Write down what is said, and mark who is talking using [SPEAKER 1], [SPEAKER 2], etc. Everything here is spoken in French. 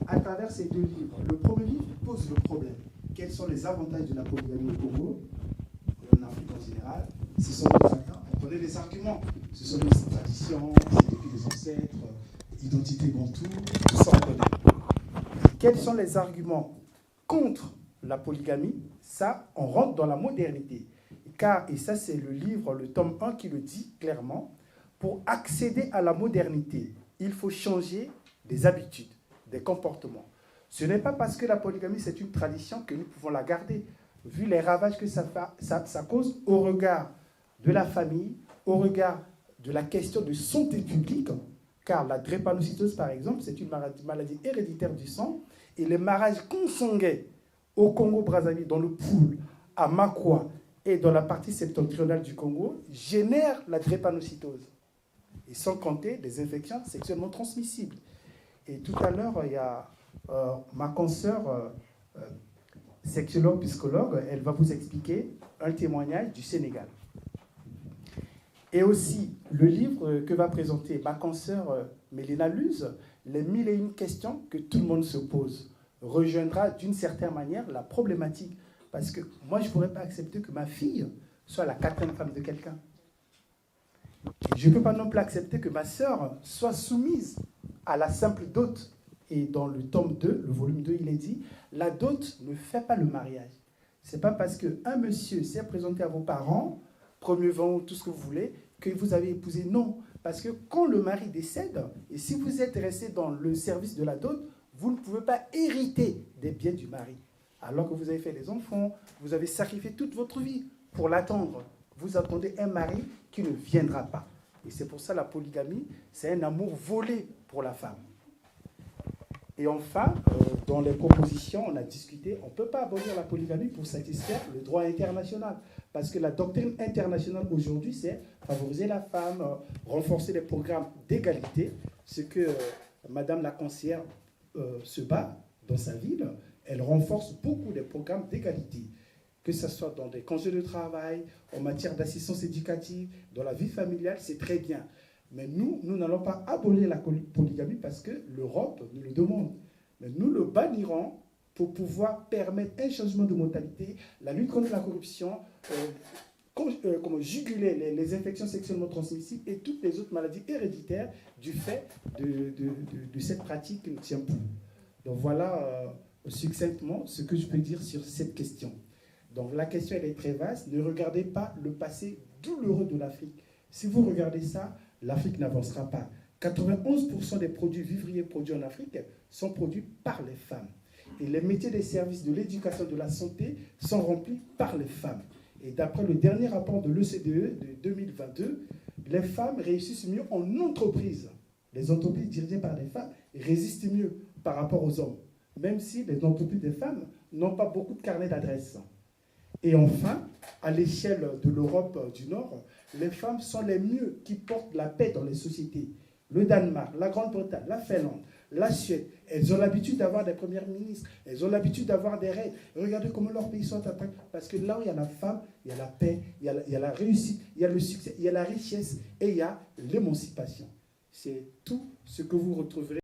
[SPEAKER 1] À travers ces deux livres, le premier livre pose le problème. Quels sont les avantages de la polygamie au Congo et en Afrique en général? Ce sont des arguments. On connaît les arguments. Ce sont des traditions, c'est depuis les ancêtres, identité bantou, tout ça on connaît. Quels sont les arguments contre la polygamie? Ça, on rentre dans la modernité. Car, et ça c'est le livre, le tome 1 qui le dit clairement, pour accéder à la modernité, il faut changer des habitudes, des comportements. Ce n'est pas parce que la polygamie c'est une tradition que nous pouvons la garder, vu les ravages que ça cause au regard de la famille, au regard de la question de santé publique, car la drépanocytose par exemple, c'est une maladie héréditaire du sang, et les mariages consanguins au Congo-Brazzaville, dans le Poul, à Makwa et dans la partie septentrionale du Congo, génèrent la drépanocytose. Et sans compter des infections sexuellement transmissibles. Et tout à l'heure, il y a ma consoeur, sexologue, psychologue, elle va vous expliquer un témoignage du Sénégal. Et aussi, le livre que va présenter ma consoeur Mélina Luz, les 1001 questions que tout le monde se pose, rejoindra d'une certaine manière la problématique. Parce que moi, je ne pourrais pas accepter que ma fille soit la 4e femme de quelqu'un. Je ne peux pas non plus accepter que ma sœur soit soumise à la simple dot. Et dans le tome 2, le volume 2, il est dit, la dot ne fait pas le mariage. Ce n'est pas parce qu'un monsieur s'est présenté à vos parents, premier vent, tout ce que vous voulez, que vous avez épousé. Non, parce que quand le mari décède, et si vous êtes resté dans le service de la dot, vous ne pouvez pas hériter des biens du mari. Alors que vous avez fait des enfants, vous avez sacrifié toute votre vie pour l'attendre. Vous attendez un mari qui ne viendra pas. Et c'est pour ça la polygamie, c'est un amour volé pour la femme. Et enfin, dans les propositions, on a discuté, on ne peut pas abolir la polygamie pour satisfaire le droit international. Parce que la doctrine internationale aujourd'hui, c'est favoriser la femme, renforcer les programmes d'égalité, ce que Madame la conseillère se bat dans sa ville. Elle renforce beaucoup les programmes d'égalité, que ce soit dans des congés de travail, en matière d'assistance éducative, dans la vie familiale, c'est très bien. Mais nous n'allons pas abolir la polygamie parce que l'Europe nous le demande. Mais nous le bannirons pour pouvoir permettre un changement de mentalité, la lutte contre la corruption, comment juguler les infections sexuellement transmissibles et toutes les autres maladies héréditaires du fait de cette pratique qui ne tient plus. Donc voilà succinctement ce que je peux dire sur cette question. Donc la question elle est très vaste. Ne regardez pas le passé douloureux de l'Afrique. Si vous regardez ça, l'Afrique n'avancera pas. 91% des produits vivriers produits en Afrique sont produits par les femmes. Et les métiers des services de l'éducation, de la santé sont remplis par les femmes. Et d'après le dernier rapport de l'OCDE de 2022, les femmes réussissent mieux en entreprise. Les entreprises dirigées par des femmes résistent mieux par rapport aux hommes, même si les entreprises des femmes n'ont pas beaucoup de carnets d'adresses. Et enfin, à l'échelle de l'Europe du Nord, les femmes sont les mieux qui portent la paix dans les sociétés. Le Danemark, la Grande-Bretagne, la Finlande, la Suède, elles ont l'habitude d'avoir des premières ministres, elles ont l'habitude d'avoir des reines. Regardez comment leurs pays sont attaqués, parce que là où il y a la femme, il y a la paix, il y a la réussite, il y a le succès, il y a la richesse et il y a l'émancipation. C'est tout ce que vous retrouverez